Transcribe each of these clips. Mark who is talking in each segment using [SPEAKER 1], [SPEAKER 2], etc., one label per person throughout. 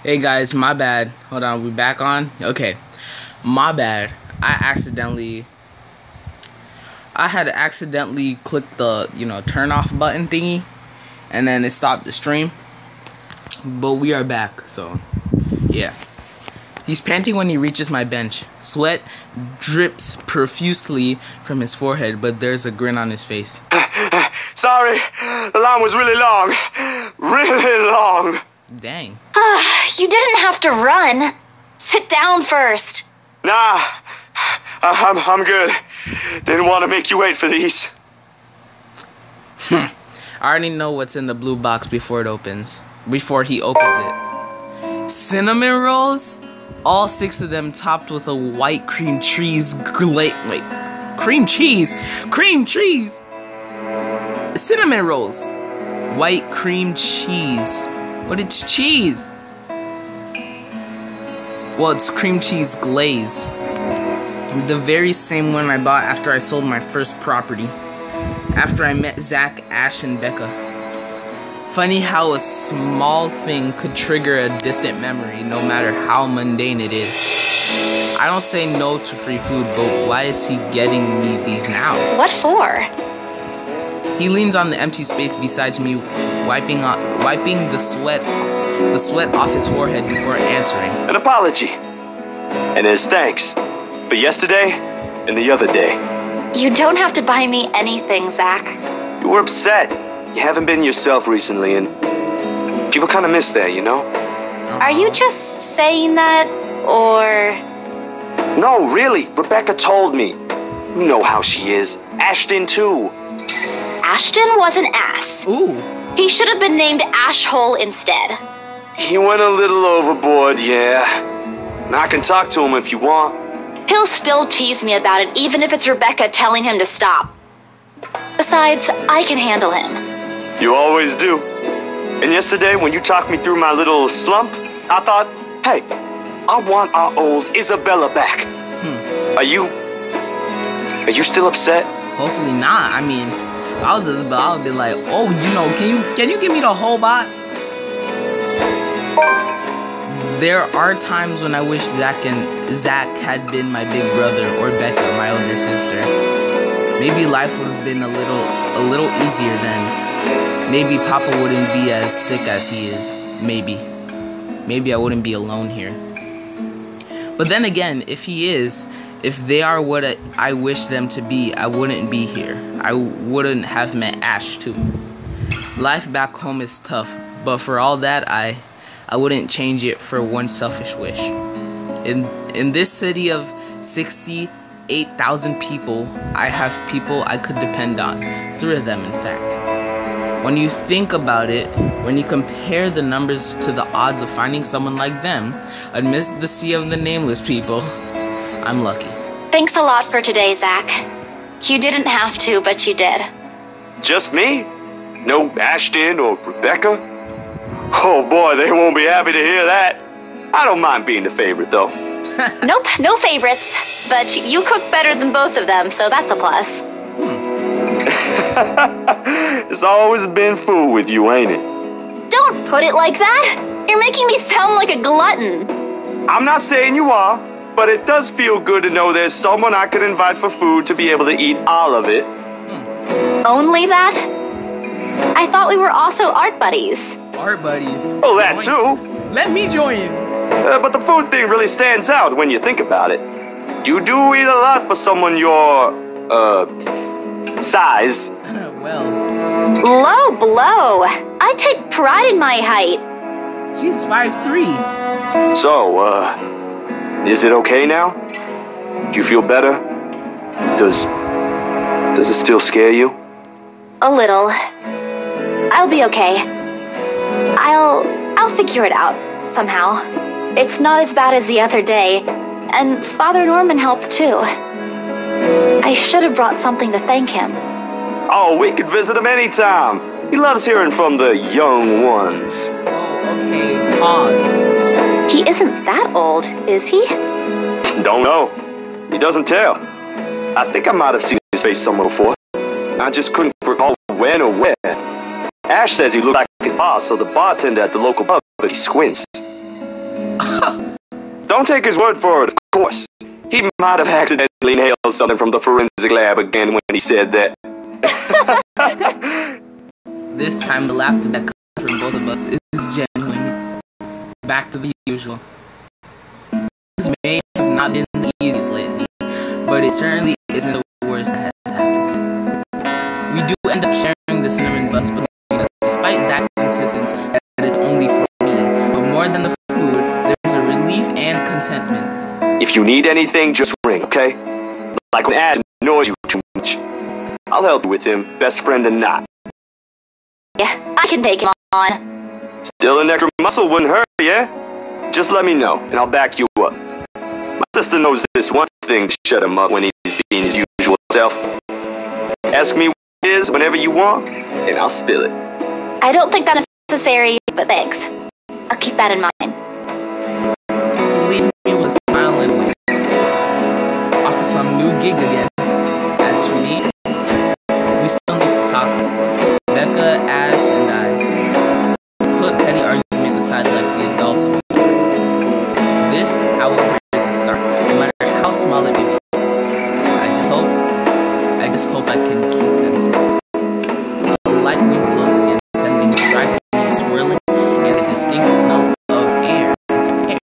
[SPEAKER 1] Hey guys, my bad. Hold on, we back on? Okay. My bad. I had accidentally clicked the, turn off button thingy, and then it stopped the stream. But we are back, so yeah. He's panting when he reaches my bench. Sweat drips profusely from his forehead, but there's a grin on his face.
[SPEAKER 2] Sorry, the line was really long. Really long.
[SPEAKER 1] Dang.
[SPEAKER 3] You didn't have to run. Sit down first.
[SPEAKER 2] Nah, I'm good. Didn't want to make you wait for these.
[SPEAKER 1] I already know what's in the blue box before he opens it. Cinnamon rolls? All 6 of them topped with a white cream cheese cream cheese! Cinnamon rolls. White cream cheese. But it's cheese. Well, it's cream cheese glaze. The very same one I bought after I sold my first property. After I met Zach, Ash, and Becca. Funny how a small thing could trigger a distant memory, no matter how mundane it is. I don't say no to free food, but why is he getting me these now?
[SPEAKER 3] What for?
[SPEAKER 1] He leans on the empty space beside me, wiping the sweat off his forehead before answering.
[SPEAKER 2] An apology. And as thanks for yesterday and the other day.
[SPEAKER 3] You don't have to buy me anything, Zach.
[SPEAKER 2] You were upset. You haven't been yourself recently, and people kind of miss that, you know?
[SPEAKER 3] Are you just saying that, or...?
[SPEAKER 2] No, really. Rebecca told me. You know how she is. Ashton, too.
[SPEAKER 3] Ashton was an ass.
[SPEAKER 1] Ooh.
[SPEAKER 3] He should have been named Ashhole instead.
[SPEAKER 2] He went a little overboard, yeah. And I can talk to him if you want.
[SPEAKER 3] He'll still tease me about it, even if it's Rebecca telling him to stop. Besides, I can handle him.
[SPEAKER 2] You always do. And yesterday, when you talked me through my little slump, I thought, hey, I want our old Isabella back. Are you still upset?
[SPEAKER 1] Hopefully not. I mean, if I was Isabel, I would be like, oh, can you give me the whole bot? There are times when I wish Zach had been my big brother, or Becca, my older sister. Maybe life would have been a little easier then. Maybe Papa wouldn't be as sick as he is. Maybe I wouldn't be alone here. But then again, if they are what I wish them to be, I wouldn't be here. I wouldn't have met Ash too. Life back home is tough, but for all that, I wouldn't change it for one selfish wish. In this city of 68,000 people, I have people I could depend on. 3 of them, in fact. When you think about it, when you compare the numbers to the odds of finding someone like them amidst the sea of the nameless people, I'm lucky.
[SPEAKER 3] Thanks a lot for today, Zach. You didn't have to, but you did.
[SPEAKER 2] Just me? No Ashton or Rebecca? Oh boy, they won't be happy to hear that. I don't mind being the favorite, though.
[SPEAKER 3] Nope, no favorites. But you cook better than both of them, so that's a plus.
[SPEAKER 2] It's always been food with you, ain't it?
[SPEAKER 3] Don't put it like that. You're making me sound like a glutton.
[SPEAKER 2] I'm not saying you are, but it does feel good to know there's someone I could invite for food to be able to eat all of it.
[SPEAKER 3] Only that? I thought we were also art buddies.
[SPEAKER 1] Art buddies.
[SPEAKER 2] Oh, that too.
[SPEAKER 1] Let me join.
[SPEAKER 2] But the food thing really stands out when you think about it. You do eat a lot for someone your, size.
[SPEAKER 1] Well.
[SPEAKER 3] Low blow. I take pride in my height.
[SPEAKER 1] She's 5'3".
[SPEAKER 2] So, is it okay now? Do you feel better? Does it still scare you?
[SPEAKER 3] A little. I'll be okay. I'll figure it out, somehow. It's not as bad as the other day, and Father Norman helped too. I should have brought something to thank him.
[SPEAKER 2] Oh, we could visit him anytime. He loves hearing from the young ones.
[SPEAKER 1] Oh, okay, pause.
[SPEAKER 3] He isn't that old, is he?
[SPEAKER 2] Don't know. He doesn't tell. I think I might have seen his face somewhere before. I just couldn't recall when or where. Ash says he looked like his boss, so the bartender at the local pub, but he squints. don't take his word for it, of course. He might have accidentally inhaled something from the forensic lab again when he said that.
[SPEAKER 1] This time, the laughter that comes from both of us is genuine. Back to the usual. This may have not been the easiest lately, but it certainly isn't the worst that has happened. We do end up sharing the cinnamon buns between us, despite Zach's insistence that it's only for me. But more than the food, there's a relief and contentment.
[SPEAKER 2] If you need anything, just ring, okay? Like when Ash annoys you too much. I'll help you with him, best friend or not.
[SPEAKER 3] Yeah, I can take him on.
[SPEAKER 2] Still an extra muscle wouldn't hurt, yeah? Just let me know, and I'll back you up. My sister knows this one thing to shut him up when he's being his usual self. Ask me what it is whenever you want, and I'll spill it.
[SPEAKER 3] I don't think that's necessary, but thanks. I'll keep that in mind.
[SPEAKER 1] He leaves me with a smile and wink. Off to some new gig again. As for me, we still need to talk. Becca, Ash, and I put petty arguments aside like the adults would. This, however, is a start, no matter how small it may be. I just hope I can keep them safe. A light wind blows again, sending dried leaves swirling and the distinct smell of air into the air.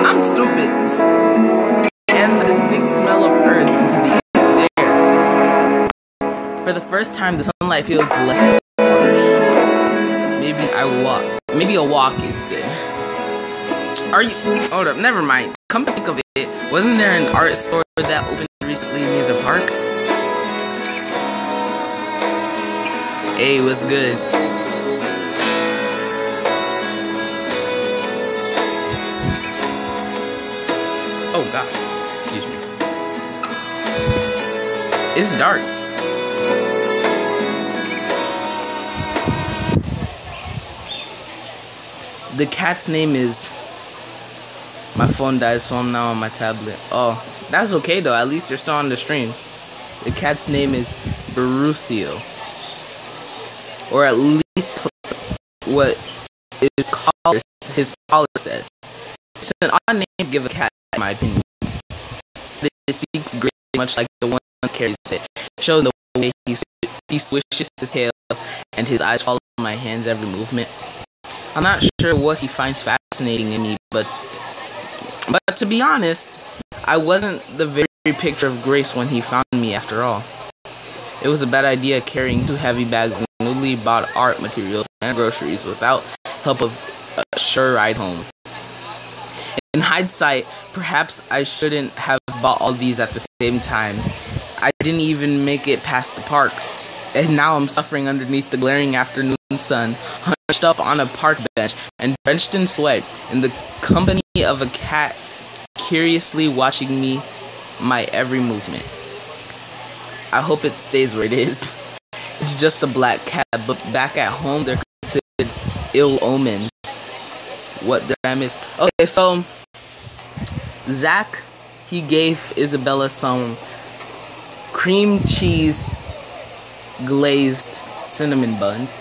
[SPEAKER 1] I'm stupid. And the distinct smell of earth into the air. For the first time, the sunlight feels less harsh. Maybe a walk is good. Hold up, never mind. Come to think of it, wasn't there an art store that opened recently near the park? Hey, what's good? Oh god, excuse me. It's dark. The cat's name is... My phone died, so I'm now on my tablet. Oh, that's okay though, at least you're still on the stream. The cat's name is Baruthio. Or at least what his collar says. It's an odd name to give a cat, in my opinion. It speaks great, much like the one who carries it. It shows the way he swishes his tail and his eyes follow my hand's every movement. I'm not sure what he finds fascinating in me, but to be honest, I wasn't the very picture of grace when he found me after all. It was a bad idea carrying 2 heavy bags of newly bought art materials and groceries without help of a sure ride home. In hindsight, perhaps I shouldn't have bought all these at the same time. I didn't even make it past the park, and now I'm suffering underneath the glaring afternoon sun, hunched up on a park bench and drenched in sweat, in the company of a cat curiously watching my every movement. I hope it stays where it is. It's just a black cat, but back at home they're considered ill omens. What did I miss? Okay, so Zach, he gave Isabella some cream cheese glazed cinnamon buns,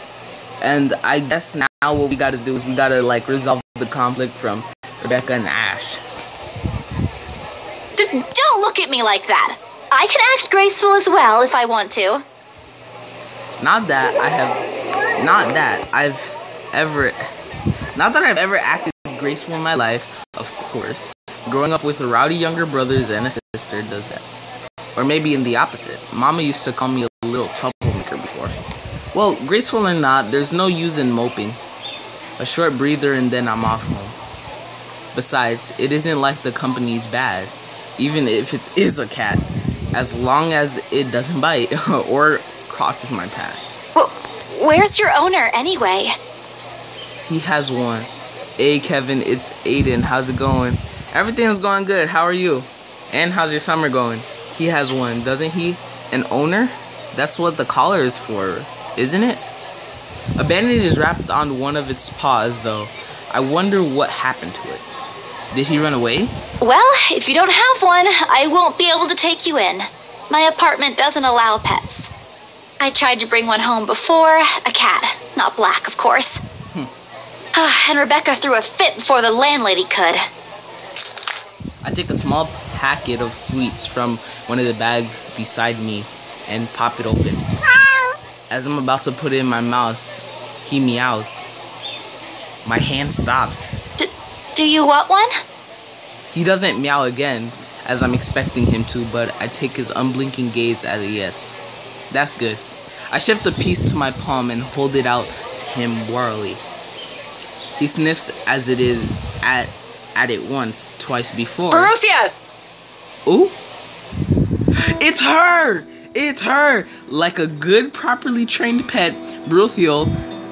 [SPEAKER 1] and I guess now what we gotta do is we gotta like resolve the conflict from Rebecca and Ash.
[SPEAKER 3] Don't look at me like that. I can act graceful as well if I want to.
[SPEAKER 1] Not that I've ever acted graceful in my life, of course. Growing up with rowdy younger brothers and a sister does that. Or maybe in the opposite. Mama used to call me a little troublemaker before. Well, graceful or not, there's no use in moping. A short breather and then I'm off home. Besides, it isn't like the company's bad, even if it is a cat, as long as it doesn't bite or crosses my path.
[SPEAKER 3] Well, where's your owner anyway?
[SPEAKER 1] He has one. Hey Kevin, it's Aiden. How's it going? Everything's going good. How are you? And how's your summer going? He has one, doesn't he? An owner? That's what the collar is for, isn't it? A bandage is wrapped on one of its paws, though. I wonder what happened to it. Did he run away?
[SPEAKER 3] Well, if you don't have one, I won't be able to take you in. My apartment doesn't allow pets. I tried to bring one home before, a cat. Not black, of course. And Rebecca threw a fit before the landlady could.
[SPEAKER 1] I take a small packet of sweets from one of the bags beside me and pop it open. As I'm about to put it in my mouth, he meows. My hand stops.
[SPEAKER 3] Do you want one?
[SPEAKER 1] He doesn't meow again, as I'm expecting him to, but I take his unblinking gaze as a yes. That's good. I shift the piece to my palm and hold it out to him warily. He sniffs as it is at it once, twice before.
[SPEAKER 4] Borussia!
[SPEAKER 1] Ooh. It's her! It's her! Like a good, properly trained pet, Bruthio,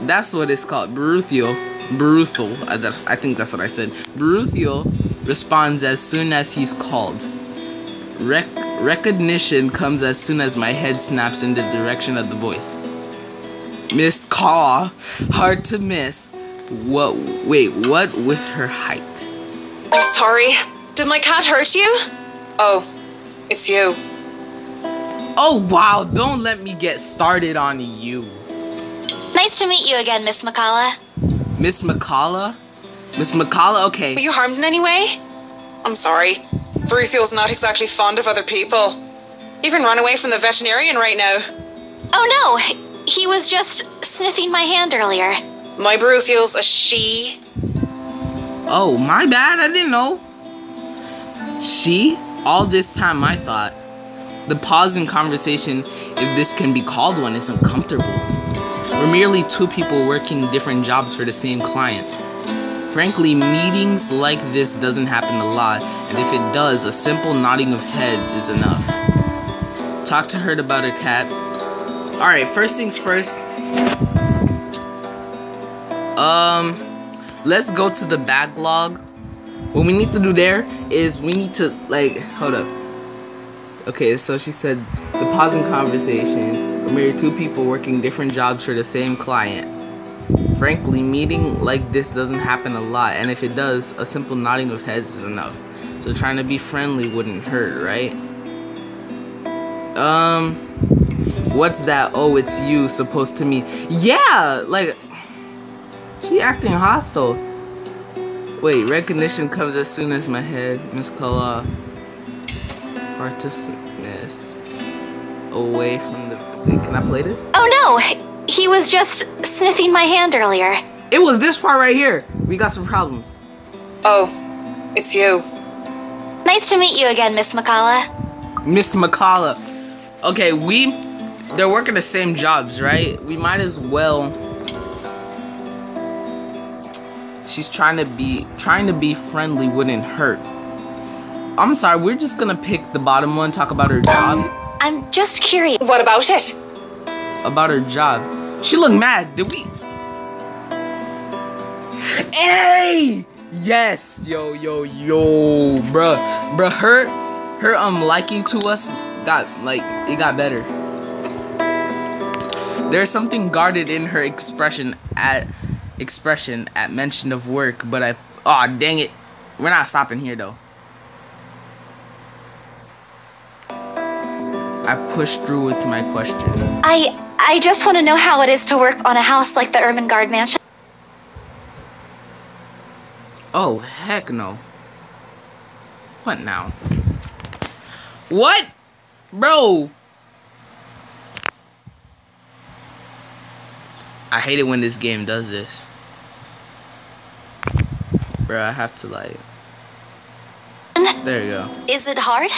[SPEAKER 1] that's what it's called, Bruthio, I think that's what I said. Bruthio responds as soon as he's called. Recognition comes as soon as my head snaps in the direction of the voice. Miss Caw, hard to miss. What with her height?
[SPEAKER 4] I'm sorry. Did my cat hurt you? Oh, it's you.
[SPEAKER 1] Oh wow, don't let me get started on you.
[SPEAKER 3] Nice to meet you again, Miss McCullough.
[SPEAKER 1] Miss McCullough? Miss McCullough, okay.
[SPEAKER 4] Were you harmed in any way? I'm sorry. Bruthio's not exactly fond of other people. Even run away from the veterinarian right now.
[SPEAKER 3] Oh no, he was just sniffing my hand earlier.
[SPEAKER 4] My Bruthio's a she.
[SPEAKER 1] Oh, my bad, I didn't know. She? All this time I thought. The pause in conversation, if this can be called one, is uncomfortable. We're merely two people working different jobs for the same client. Frankly, meetings like this doesn't happen a lot, and if it does, a simple nodding of heads is enough. Talk to her about her cat. Alright, first things first. Let's go to the backlog. What we need to do there is we need to, hold up. Okay, so she said, the pause in conversation. We're married two people working different jobs for the same client. Frankly, meeting like this doesn't happen a lot, and if it does, a simple nodding of heads is enough. So trying to be friendly wouldn't hurt, right? What's that? Oh, it's you supposed to mean? Yeah, like, she acting hostile. Wait, recognition comes as soon as my head, Miss Kala. Hard to miss. Away from the. Wait, can I play this?
[SPEAKER 3] Oh no, he was just sniffing my hand earlier.
[SPEAKER 1] It was this part right here. We got some problems.
[SPEAKER 4] Oh, it's you.
[SPEAKER 3] Nice to meet you again, Miss McCullough.
[SPEAKER 1] Miss McCullough. Okay, they're working the same jobs, right? We might as well. She's trying to be friendly wouldn't hurt. I'm sorry, we're just gonna pick the bottom one, talk about her job.
[SPEAKER 3] I'm just curious.
[SPEAKER 4] What about it?
[SPEAKER 1] About her job. She looked mad, did we? Hey! Yes! Yo, bruh, her liking to us it got better. There's something guarded in her expression at mention of work, but aw, dang it. We're not stopping here though. I pushed through with my question.
[SPEAKER 3] I just want to know how it is to work on a house like the Ermengarde mansion.
[SPEAKER 1] Oh, heck no. What now? What? Bro. I hate it when this game does this. Bro, I have to there you go.
[SPEAKER 3] Is it hard?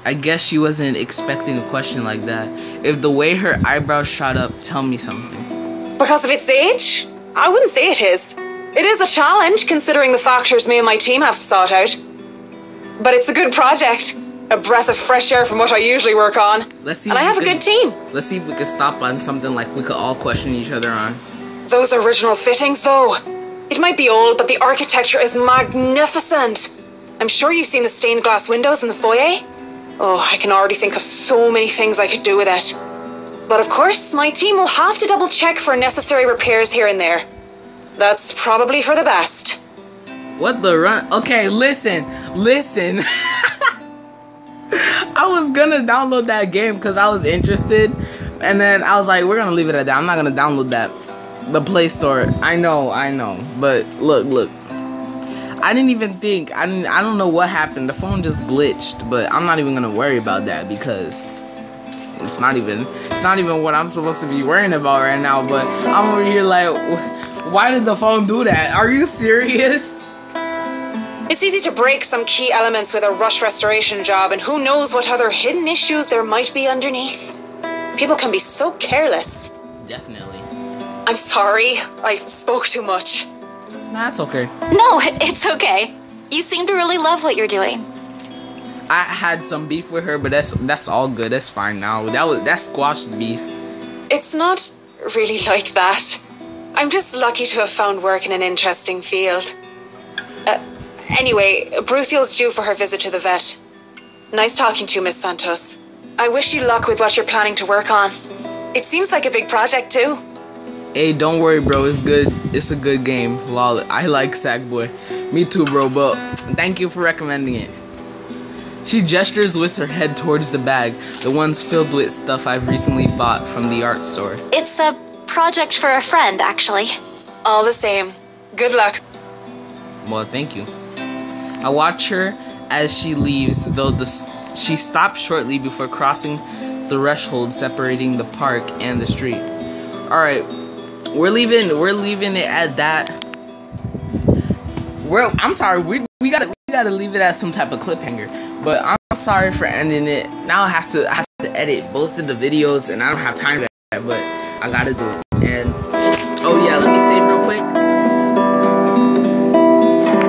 [SPEAKER 1] I guess she wasn't expecting a question like that. If the way her eyebrows shot up, tell me something.
[SPEAKER 4] Because of its age? I wouldn't say it is. It is a challenge, considering the factors me and my team have to sort out. But it's a good project. A breath of fresh air from what I usually work on.
[SPEAKER 1] Let's see.
[SPEAKER 4] And I have a good team.
[SPEAKER 1] Let's see if we can stop on something like we could all question each other on.
[SPEAKER 4] Those original fittings, though. It might be old, but the architecture is magnificent. I'm sure you've seen the stained glass windows in the foyer. Oh, I can already think of so many things I could do with it. But of course, my team will have to double check for necessary repairs here and there. That's probably for the best.
[SPEAKER 1] What the run? Okay, listen. I was gonna download that game because I was interested. And then I was like, we're gonna leave it at that. I'm not gonna download that. The Play Store. I know. But look. I didn't even think. I don't know what happened. The phone just glitched. But I'm not even gonna worry about that because it's not even what I'm supposed to be worrying about right now. But I'm over here like, why did the phone do that? Are you serious?
[SPEAKER 4] It's easy to break some key elements with a rush restoration job, and who knows what other hidden issues there might be underneath. People can be so careless.
[SPEAKER 1] Definitely.
[SPEAKER 4] I'm sorry, I spoke too much.
[SPEAKER 1] Nah, it's okay.
[SPEAKER 3] No, it's okay. You seem to really love what you're doing.
[SPEAKER 1] I had some beef with her, but that's all good. That's fine now. That squashed beef.
[SPEAKER 4] It's not really like that. I'm just lucky to have found work in an interesting field. Anyway, Bruthiel's due for her visit to the vet. Nice talking to you, Miss Santos. I wish you luck with what you're planning to work on. It seems like a big project, too.
[SPEAKER 1] Hey, don't worry, bro. It's good. It's a good game. Lol. I like Sackboy. Me too, bro. But thank you for recommending it. She gestures with her head towards the bag, the ones filled with stuff I've recently bought from the art store.
[SPEAKER 3] It's a project for a friend, actually.
[SPEAKER 4] All the same. Good luck.
[SPEAKER 1] Well, thank you. I watch her as she leaves, though she stops shortly before crossing the threshold separating the park and the street. Alright, we're leaving it at that. I'm sorry, we gotta leave it as some type of cliffhanger. But I'm sorry for ending it. Now I have to edit both of the videos, and I don't have time for that, but I gotta do it. And oh yeah, let me save real quick.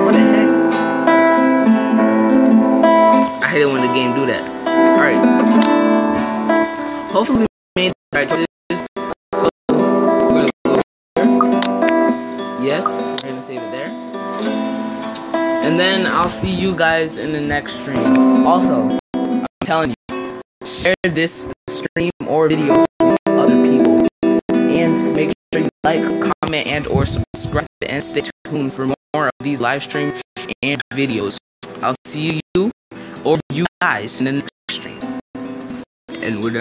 [SPEAKER 1] What the heck? I hate it when the game do that. Alright. Hopefully we made the right choices. So we're gonna go here. Yes, we're gonna save it there. And then I'll see you guys in the next stream. Also, I'm telling you, share this stream or videos with other people. And make sure you like, comment, and or subscribe, and stay tuned for more of these live streams and videos. I'll see you or you guys in the next stream. And we're done.